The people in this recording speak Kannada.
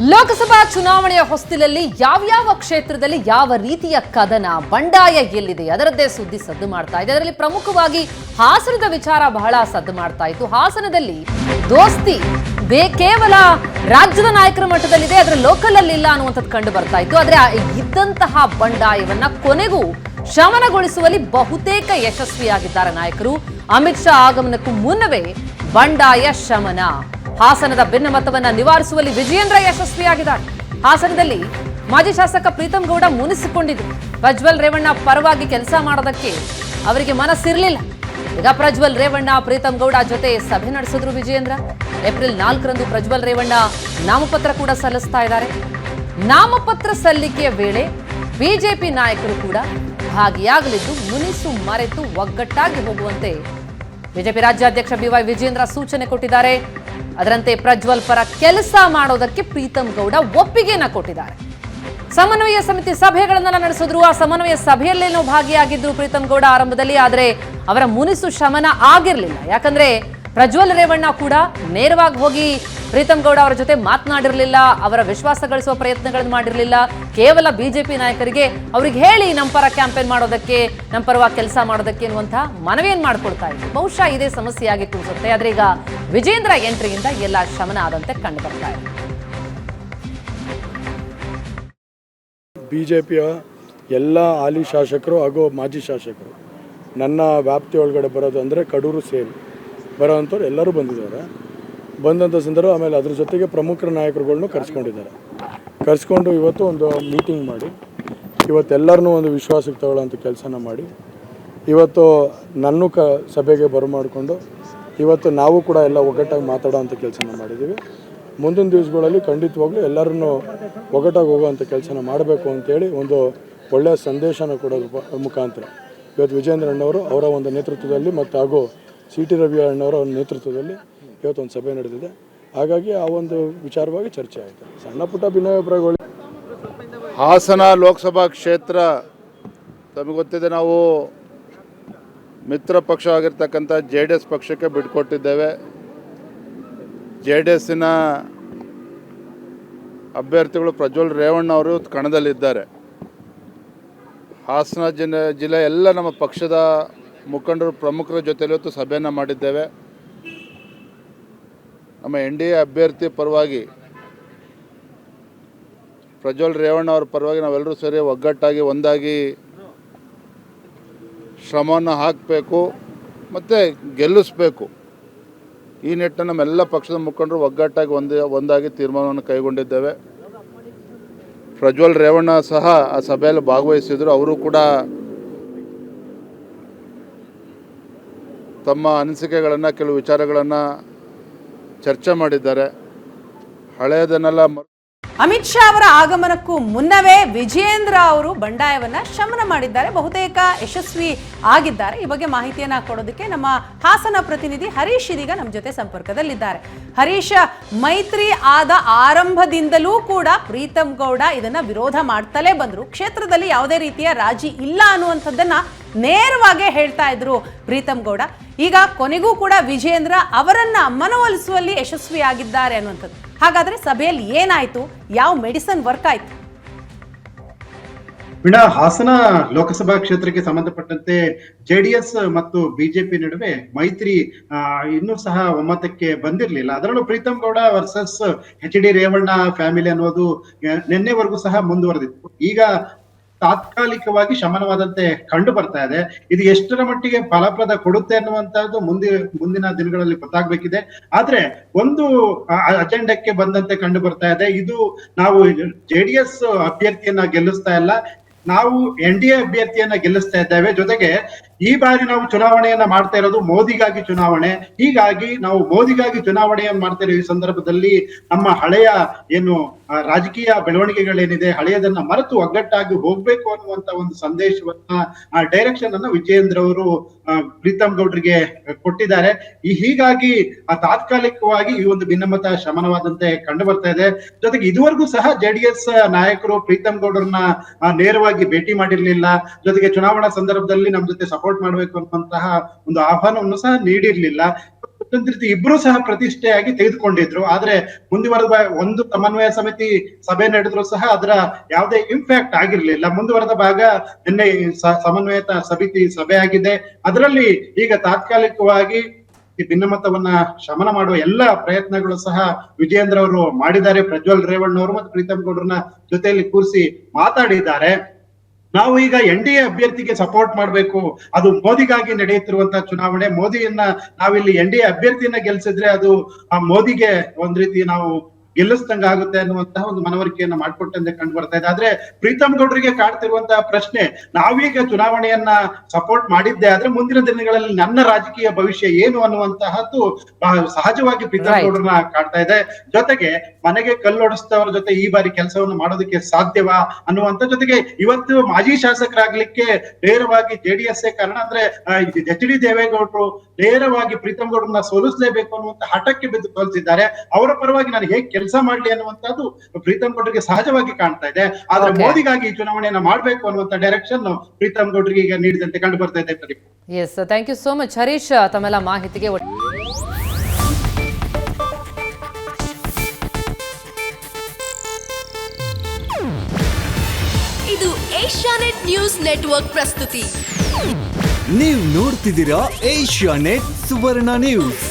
ಲೋಕಸಭಾ ಚುನಾವಣೆಯ ಹೊಸ್ತಿಲಲ್ಲಿ ಯಾವ ಕ್ಷೇತ್ರದಲ್ಲಿ ಯಾವ ರೀತಿಯ ಕದನ ಬಂಡಾಯ ಎಲ್ಲಿದೆ ಅದರದ್ದೇ ಸುದ್ದಿ ಸದ್ದು ಮಾಡ್ತಾ ಇದೆ. ಅದರಲ್ಲಿ ಪ್ರಮುಖವಾಗಿ ಹಾಸನದ ವಿಚಾರ ಬಹಳ ಸದ್ದು ಮಾಡ್ತಾ ಇತ್ತು. ಹಾಸನದಲ್ಲಿ ದೋಸ್ತಿ ಕೇವಲ ರಾಜ್ಯದ ನಾಯಕರ ಮಟ್ಟದಲ್ಲಿದೆ, ಅದರ ಲೋಕಲ್ ಅಲ್ಲಿ ಇಲ್ಲ ಅನ್ನುವಂಥದ್ದು ಕಂಡು ಬರ್ತಾ ಇತ್ತು. ಆದ್ರೆ ಇದ್ದಂತಹ ಬಂಡಾಯವನ್ನ ಕೊನೆಗೂ ಶಮನಗೊಳಿಸುವಲ್ಲಿ ಬಹುತೇಕ ಯಶಸ್ವಿಯಾಗಿದ್ದಾರೆ ನಾಯಕರು. ಅಮಿತ್ ಶಾ ಆಗಮನಕ್ಕೂ ಮುನ್ನವೇ ಬಂಡಾಯ ಶಮನ. ಹಾಸನದ ಭಿನ್ನಮತವನ್ನ ನಿವಾರಿಸುವಲ್ಲಿ ವಿಜಯೇಂದ್ರ ಯಶಸ್ವಿಯಾಗಿದ್ದಾರೆ. ಹಾಸನದಲ್ಲಿ ಮಾಜಿ ಶಾಸಕ ಪ್ರೀತಂ ಗೌಡ ಮುನಿಸಿಕೊಂಡಿದ್ರು. ಪ್ರಜ್ವಲ್ ರೇವಣ್ಣ ಪರವಾಗಿ ಕೆಲಸ ಮಾಡೋದಕ್ಕೆ ಅವರಿಗೆ ಮನಸ್ಸಿರಲಿಲ್ಲ. ಈಗ ಪ್ರಜ್ವಲ್ ರೇವಣ್ಣ ಪ್ರೀತಂ ಗೌಡ ಜೊತೆ ಸಭೆ ನಡೆಸಿದ್ರು ವಿಜಯೇಂದ್ರ. ಏಪ್ರಿಲ್ 4ರಂದು ಪ್ರಜ್ವಲ್ ರೇವಣ್ಣ ನಾಮಪತ್ರ ಕೂಡ ಸಲ್ಲಿಸ್ತಾ ಇದ್ದಾರೆ. ನಾಮಪತ್ರ ಸಲ್ಲಿಕೆಯ ವೇಳೆ ಬಿಜೆಪಿ ನಾಯಕರು ಕೂಡ ಭಾಗಿಯಾಗಲಿದ್ದು ಮುನಿಸು ಮರೆತು ಒಗ್ಗಟ್ಟಾಗಿ ಹೋಗುವಂತೆ ಬಿಜೆಪಿ ರಾಜ್ಯಾಧ್ಯಕ್ಷ ಬಿವೈ ವಿಜಯೇಂದ್ರ ಸೂಚನೆ ಕೊಟ್ಟಿದ್ದಾರೆ. ಅದರಂತೆ ಪ್ರಜ್ವಲ್ ಪರ ಕೆಲಸ ಮಾಡೋದಕ್ಕೆ ಪ್ರೀತಂ ಗೌಡ ಒಪ್ಪಿಗೆಯನ್ನ ಕೊಟ್ಟಿದ್ದಾರೆ. ಸಮನ್ವಯ ಸಮಿತಿ ಸಭೆಗಳನ್ನೆಲ್ಲ ನಡೆಸಿದ್ರು. ಆ ಸಮನ್ವಯ ಸಭೆಯಲ್ಲೇನೋ ಭಾಗಿಯಾಗಿದ್ರು ಪ್ರೀತಂ ಗೌಡ ಆರಂಭದಲ್ಲಿ. ಆದರೆ ಅವರ ಮುನಿಸು ಶಮನ ಆಗಿರಲಿಲ್ಲ. ಯಾಕಂದ್ರೆ ಪ್ರಜ್ವಲ್ ರೇವಣ್ಣ ಕೂಡ ನೇರವಾಗಿ ಹೋಗಿ ಪ್ರೀತಂ ಗೌಡ ಅವರ ಜೊತೆ ಮಾತನಾಡಿರಲಿಲ್ಲ, ಅವರ ವಿಶ್ವಾಸ ಗಳಿಸುವ ಪ್ರಯತ್ನಗಳನ್ನು ಮಾಡಿರಲಿಲ್ಲ. ಕೇವಲ ಬಿಜೆಪಿ ನಾಯಕರಿಗೆ ಅವ್ರಿಗೆ ಹೇಳಿ ನಮ್ಮ ಪರ ಕ್ಯಾಂಪೇನ್ ಮಾಡೋದಕ್ಕೆ, ನಮ್ಮ ಪರವಾಗಿ ಕೆಲಸ ಮಾಡೋದಕ್ಕೆ ಎನ್ನುವಂತಹ ಮನವಿಯನ್ನು ಮಾಡ್ಕೊಳ್ತಾ ಇದ್ರು. ಬಹುಶಃ ಇದೇ ಸಮಸ್ಯೆಯಾಗಿ ಕುಣಿಸುತ್ತೆ. ಆದ್ರೆ ಈಗ ವಿಜೇಂದ್ರ ಎಂಟ್ರಿಯಿಂದ ಎಲ್ಲ ಶಮನ ಆದಂತೆ ಕಂಡು ಬರ್ತಾ ಇದೆ. ಬಿಜೆಪಿಯ ಎಲ್ಲ ಹಾಲಿ ಶಾಸಕರು ಹಾಗೂ ಮಾಜಿ ಶಾಸಕರು ನನ್ನ ವ್ಯಾಪ್ತಿ ಒಳಗಡೆ ಬರೋದು ಅಂದರೆ ಕಡೂರು ಸೇಲ್ ಬರೋವಂಥವ್ರು ಎಲ್ಲರೂ ಬಂದಿದ್ದಾರೆ. ಬಂದಂಥ ಸಂದರ್ಭ ಆಮೇಲೆ ಅದ್ರ ಜೊತೆಗೆ ಪ್ರಮುಖ ನಾಯಕರುಗಳ್ನು ಕರೆಸ್ಕೊಂಡು ಇವತ್ತು ಒಂದು ಮೀಟಿಂಗ್ ಮಾಡಿ ಇವತ್ತೆಲ್ಲರನ್ನೂ ಒಂದು ವಿಶ್ವಾಸಕ್ಕೆ ತಗೊಳ್ಳೋಂಥ ಕೆಲಸನ ಮಾಡಿ ಇವತ್ತು ನನ್ನೂ ಸಭೆಗೆ ಬರಮಾಡಿಕೊಂಡು ಇವತ್ತು ನಾವು ಕೂಡ ಎಲ್ಲ ಒಗ್ಗಟ್ಟಾಗಿ ಮಾತಾಡೋವಂಥ ಕೆಲಸನ ಮಾಡಿದ್ದೀವಿ. ಮುಂದಿನ ದಿವಸಗಳಲ್ಲಿ ಖಂಡಿತವಾಗ್ಲೂ ಎಲ್ಲರನ್ನೂ ಒಗ್ಗಟ್ಟಾಗಿ ಹೋಗುವಂಥ ಕೆಲಸನ ಮಾಡಬೇಕು ಅಂತೇಳಿ ಒಂದು ಒಳ್ಳೆಯ ಸಂದೇಶನ ಕೊಡೋದ್ರ ಮುಖಾಂತರ ಇವತ್ತು ವಿಜೇಂದ್ರ ಅಣ್ಣವರು ಅವರ ಒಂದು ನೇತೃತ್ವದಲ್ಲಿ ಮತ್ತು ಹಾಗೂ ಸಿ.ಟಿ. ರವಿ ಅಣ್ಣವರ ಒಂದು ನೇತೃತ್ವದಲ್ಲಿ ಇವತ್ತೊಂದು ಸಭೆ ನಡೆದಿದೆ. ಹಾಗಾಗಿ ಆ ಒಂದು ವಿಚಾರವಾಗಿ ಚರ್ಚೆ ಆಯಿತು. ಸಣ್ಣ ಪುಟ್ಟ ಭಿನ್ನಾಭಿಪ್ರಾಯಗಳು. ಹಾಸನ ಲೋಕಸಭಾ ಕ್ಷೇತ್ರ ತಮಗೆ ಗೊತ್ತಿದೆ, ನಾವು ಮಿತ್ರ ಪಕ್ಷ ಆಗಿರ್ತಕ್ಕಂಥ JDS ಪಕ್ಷಕ್ಕೆ ಬಿಟ್ಕೊಟ್ಟಿದ್ದೇವೆ. JDSನ ಅಭ್ಯರ್ಥಿಗಳು ಪ್ರಜ್ವಲ್ ರೇವಣ್ಣ ಅವರು ಕಣದಲ್ಲಿದ್ದಾರೆ. ಹಾಸನ ಜಿಲ್ಲೆ ಎಲ್ಲ ನಮ್ಮ ಪಕ್ಷದ ಮುಖಂಡರು ಪ್ರಮುಖರ ಜೊತೆಲಿ ಇವತ್ತು ಸಭೆಯನ್ನು ಮಾಡಿದ್ದೇವೆ. ನಮ್ಮ NDA ಅಭ್ಯರ್ಥಿ ಪರವಾಗಿ ಪ್ರಜ್ವಲ್ ರೇವಣ್ಣ ಅವರ ಪರವಾಗಿ ನಾವೆಲ್ಲರೂ ಸೇರಿ ಒಗ್ಗಟ್ಟಾಗಿ ಒಂದಾಗಿ ಶ್ರಮವನ್ನು ಹಾಕಬೇಕು ಮತ್ತು ಗೆಲ್ಲಿಸಬೇಕು. ಈ ನಿಟ್ಟಿನಲ್ಲಿ ನಮ್ಮೆಲ್ಲ ಪಕ್ಷದ ಮುಖಂಡರು ಒಗ್ಗಟ್ಟಾಗಿ ಒಂದಾಗಿ ತೀರ್ಮಾನವನ್ನು ಕೈಗೊಂಡಿದ್ದೇವೆ. ಪ್ರಜ್ವಲ್ ರೇವಣ್ಣ ಸಹ ಆ ಸಭೆಯಲ್ಲಿ ಭಾಗವಹಿಸಿದರು. ಅವರು ಕೂಡ ತಮ್ಮ ಅನಿಸಿಕೆಗಳನ್ನು, ಕೆಲವು ವಿಚಾರಗಳನ್ನು ಚರ್ಚೆ ಮಾಡಿದ್ದಾರೆ. ಹಳೆಯದನ್ನೆಲ್ಲ ಅಮಿತ್ ಶಾ ಅವರ ಆಗಮನಕ್ಕೂ ಮುನ್ನವೇ ವಿಜಯೇಂದ್ರ ಅವರು ಬಂಡಾಯವನ್ನ ಶಮನ ಮಾಡಿದ್ದಾರೆ, ಬಹುತೇಕ ಯಶಸ್ವಿ ಆಗಿದ್ದಾರೆ. ಈ ಬಗ್ಗೆ ಮಾಹಿತಿಯನ್ನ ಕೊಡೋದಕ್ಕೆ ನಮ್ಮ ಹಾಸನ ಪ್ರತಿನಿಧಿ ಹರೀಶ್ ಇದೀಗ ನಮ್ಮ ಜೊತೆ ಸಂಪರ್ಕದಲ್ಲಿದ್ದಾರೆ. ಹರೀಶ್, ಮೈತ್ರಿ ಆದ ಆರಂಭದಿಂದಲೂ ಕೂಡ ಪ್ರೀತಂ ಗೌಡ ಇದನ್ನ ವಿರೋಧ ಮಾಡ್ತಲೇ ಬಂದ್ರು. ಕ್ಷೇತ್ರದಲ್ಲಿ ಯಾವುದೇ ರೀತಿಯ ರಾಜಿ ಇಲ್ಲ ಅನ್ನುವಂಥದ್ದನ್ನ ನೇರವಾಗಿ ಹೇಳ್ತಾ ಇದ್ರು ಪ್ರೀತಂ ಗೌಡ. ಈಗ ಕೊನೆಗೂ ಕೂಡ ವಿಜಯೇಂದ್ರ ಅವರನ್ನ ಮನವೊಲಿಸುವಲ್ಲಿ ಯಶಸ್ವಿಯಾಗಿದ್ದಾರೆ ಅನ್ನುವಂಥದ್ದು. ಹಾಗಾದ್ರೆ ಸಭೆಯಲ್ಲಿ ಏನಾಯ್ತು, ಯಾವ ಮೆಡಿಸಿನ್ ವರ್ಕ್ ಆಯ್ತು? ಹಾಸನ ಲೋಕಸಭಾ ಕ್ಷೇತ್ರಕ್ಕೆ ಸಂಬಂಧಪಟ್ಟಂತೆ JDS ಮತ್ತು ಬಿಜೆಪಿ ನಡುವೆ ಮೈತ್ರಿ ಇನ್ನೂ ಸಹ ಒಮ್ಮತಕ್ಕೆ ಬಂದಿರಲಿಲ್ಲ. ಅದರಲ್ಲೂ Preetham Gowda versus HD Revanna family ಅನ್ನೋದು ನಿನ್ನೆವರೆಗೂ ಸಹ ಮುಂದುವರೆದಿತ್ತು. ಈಗ ತಾತ್ಕಾಲಿಕವಾಗಿ ಶಮನವಾದಂತೆ ಕಂಡು ಬರ್ತಾ ಇದೆ. ಇದು ಎಷ್ಟರ ಮಟ್ಟಿಗೆ ಫಲಪ್ರದ ಕೊಡುತ್ತೆ ಅನ್ನುವಂತಹದ್ದು ಮುಂದಿನ ದಿನಗಳಲ್ಲಿ ಗೊತ್ತಾಗಬೇಕಿದೆ. ಆದ್ರೆ ಒಂದು ಅಜೆಂಡಕ್ಕೆ ಬಂದಂತೆ ಕಂಡು ಬರ್ತಾ ಇದೆ. ಇದು ನಾವು JDS ಅಭ್ಯರ್ಥಿಯನ್ನ ಗೆಲ್ಲಿಸ್ತಾ ಇಲ್ಲ, ನಾವು NDA ಅಭ್ಯರ್ಥಿಯನ್ನ ಗೆಲ್ಲಿಸ್ತಾ ಇದ್ದೇವೆ. ಜೊತೆಗೆ ಈ ಬಾರಿ ನಾವು ಚುನಾವಣೆಯನ್ನ ಮಾಡ್ತಾ ಇರೋದು ಮೋದಿಗಾಗಿ ಚುನಾವಣೆ. ಹೀಗಾಗಿ ನಾವು ಮೋದಿಗಾಗಿ ಚುನಾವಣೆಯನ್ನು ಮಾಡ್ತಾ ಇರೋ ಈ ಸಂದರ್ಭದಲ್ಲಿ ನಮ್ಮ ಹಳೆಯ ಏನು ರಾಜಕೀಯ ಬೆಳವಣಿಗೆಗಳೇನಿದೆ ಹಳೆಯದನ್ನ ಮರೆತು ಒಗ್ಗಟ್ಟಾಗಿ ಹೋಗ್ಬೇಕು ಅನ್ನುವಂತ ಒಂದು ಸಂದೇಶವನ್ನ, ಆ ಡೈರೆಕ್ಷನ್ ಅನ್ನ ವಿಜಯೇಂದ್ರ ಅವರು ಪ್ರೀತಂ ಗೌಡ್ರಿಗೆ ಕೊಟ್ಟಿದ್ದಾರೆ. ಹೀಗಾಗಿ ತಾತ್ಕಾಲಿಕವಾಗಿ ಈ ಒಂದು ಭಿನ್ನಮತ ಶಮನವಾದಂತೆ ಕಂಡು ಬರ್ತಾ ಇದೆ. ಜೊತೆಗೆ ಇದುವರೆಗೂ ಸಹ JDS ನಾಯಕರು ಪ್ರೀತಂ ಗೌಡ್ರನ್ನ ನೇರವಾಗಿ ಭೇಟಿ ಮಾಡಿರ್ಲಿಲ್ಲ. ಜೊತೆಗೆ ಚುನಾವಣಾ ಸಂದರ್ಭದಲ್ಲಿ ನಮ್ಮ ಜೊತೆ ಸಪೋರ್ಟ್ ಮಾಡ್ಬೇಕು ಅನ್ನುವಂತಹ ಒಂದು ಆಹ್ವಾನವನ್ನು ಸಹ ನೀಡಿರ್ಲಿಲ್ಲ. ಒಂದು ರೀತಿ ಇಬ್ರು ಸಹ ಪ್ರತಿಷ್ಠೆಯಾಗಿ ತೆಗೆದುಕೊಂಡಿದ್ರು. ಆದ್ರೆ ಮುಂದುವರೆದ ಒಂದು ಸಮನ್ವಯ ಸಮಿತಿ ಸಭೆ ನಡೆದ್ರು ಸಹ ಅದರ ಯಾವುದೇ ಇಂಪ್ಯಾಕ್ಟ್ ಆಗಿರ್ಲಿಲ್ಲ. ಮುಂದುವರೆದ ಭಾಗ ನಿನ್ನೆ ಸಮನ್ವಯ ಸಮಿತಿ ಸಭೆ ಆಗಿದೆ. ಅದರಲ್ಲಿ ಈಗ ತಾತ್ಕಾಲಿಕವಾಗಿ ಈ ಭಿನ್ನಮತವನ್ನ ಶಮನ ಮಾಡುವ ಎಲ್ಲ ಪ್ರಯತ್ನಗಳು ಸಹ ವಿಜಯೇಂದ್ರ ಅವರು ಮಾಡಿದ್ದಾರೆ. ಪ್ರಜ್ವಲ್ ರೇವಣ್ಣ ಅವರು ಮತ್ತು ಪ್ರೀತಮ್ ಗೌಡ್ರನ್ನ ಜೊತೆಯಲ್ಲಿ ಕೂರಿಸಿ ಮಾತಾಡಿದ್ದಾರೆ. ನಾವು ಈಗ NDA ಅಭ್ಯರ್ಥಿಗೆ ಸಪೋರ್ಟ್ ಮಾಡಬೇಕು, ಅದು ಮೋದಿಗಾಗಿ ನಡೆಯುತ್ತಿರುವಂತಹ ಚುನಾವಣೆ, ಮೋದಿಯನ್ನ ನಾವಿಲ್ಲಿ NDA ಅಭ್ಯರ್ಥಿಯನ್ನ ಗೆಲ್ಸಿದ್ರೆ ಅದು ಆ ಮೋದಿಗೆ ಒಂದ್ ರೀತಿ ನಾವು ಗೆಲ್ಲಿಸ್ದಂಗ ಆಗುತ್ತೆ ಅನ್ನುವಂತಹ ಒಂದು ಮನವರಿಕೆಯನ್ನ ಮಾಡ್ಕೊಟ್ಟಂತೆ ಕಂಡು ಬರ್ತಾ ಇದೆ. ಆದ್ರೆ ಪ್ರೀತಮ್ ಗೌಡ್ರಿಗೆ ಕಾಡ್ತಿರುವಂತಹ ಪ್ರಶ್ನೆ, ನಾವೀಗ ಚುನಾವಣೆಯನ್ನ ಸಪೋರ್ಟ್ ಮಾಡಿದ್ದೆ ಆದ್ರೆ ಮುಂದಿನ ದಿನಗಳಲ್ಲಿ ನನ್ನ ರಾಜಕೀಯ ಭವಿಷ್ಯ ಏನು ಅನ್ನುವಂತಹದ್ದು ಸಹಜವಾಗಿ ಪ್ರೀತಮ್ ಗೌಡ್ರನ್ನ ಕಾಡ್ತಾ ಇದೆ. ಜೊತೆಗೆ ಮನೆಗೆ ಕಲ್ಲೊಡಿಸಿದವರ ಜೊತೆ ಈ ಬಾರಿ ಕೆಲಸವನ್ನು ಮಾಡೋದಕ್ಕೆ ಸಾಧ್ಯವಾ ಅನ್ನುವಂತ, ಜೊತೆಗೆ ಇವತ್ತು ಮಾಜಿ ಶಾಸಕರಾಗ್ಲಿಕ್ಕೆ ನೇರವಾಗಿ JDS ಕಾರಣ. ಅಂದ್ರೆ HD ದೇವೇಗೌಡರು ನೇರವಾಗಿ ಪ್ರೀತಮ್ ಗೌಡ್ರನ್ನ ಸೋಲಿಸಲೇಬೇಕು ಅನ್ನುವಂತ ಹಠಕ್ಕೆ ಬಿದ್ದು ಕಲಿಸಿದ್ದಾರೆ. ಅವರ ಪರವಾಗಿ ನಾನು ಹೇಗೆ ಕೆಲಸ ಮಾಡ್ಲಿ ಅನ್ನುವಂಥದ್ದು ಪ್ರೀತಮ್ ಗೌಡ್ರಿಗೆ ಸಹಜವಾಗಿ ಕಾಣ್ತಾ ಇದೆ. ಆದ್ರೆ ಮೋದಿಗಾಗಿ ಈ ಚುನಾವಣೆಯನ್ನ ಮಾಡ್ಬೇಕು ಅನ್ನುವಂತ ಡೈರೆಕ್ಷನ್ ಪ್ರೀತಮ್ ಗೌಡ್ರಿಗೆ ಈಗ ನೀಡಿದಂತೆ ಕಂಡು ಬರ್ತಾ ಇದೆ. Yes, thank you so much Harish ತಮ್ಮೆಲ್ಲ ಮಾಹಿತಿಗೆ. ಇದು ಏಷ್ಯಾನೆಟ್ ನ್ಯೂಸ್ ನೆಟ್ವರ್ಕ್ ಪ್ರಸ್ತುತಿ. ನೀವು ನೋಡ್ತಿದ್ದೀರಾ ಏಷ್ಯಾನೆಟ್ ಸುವರ್ಣ ನ್ಯೂಸ್.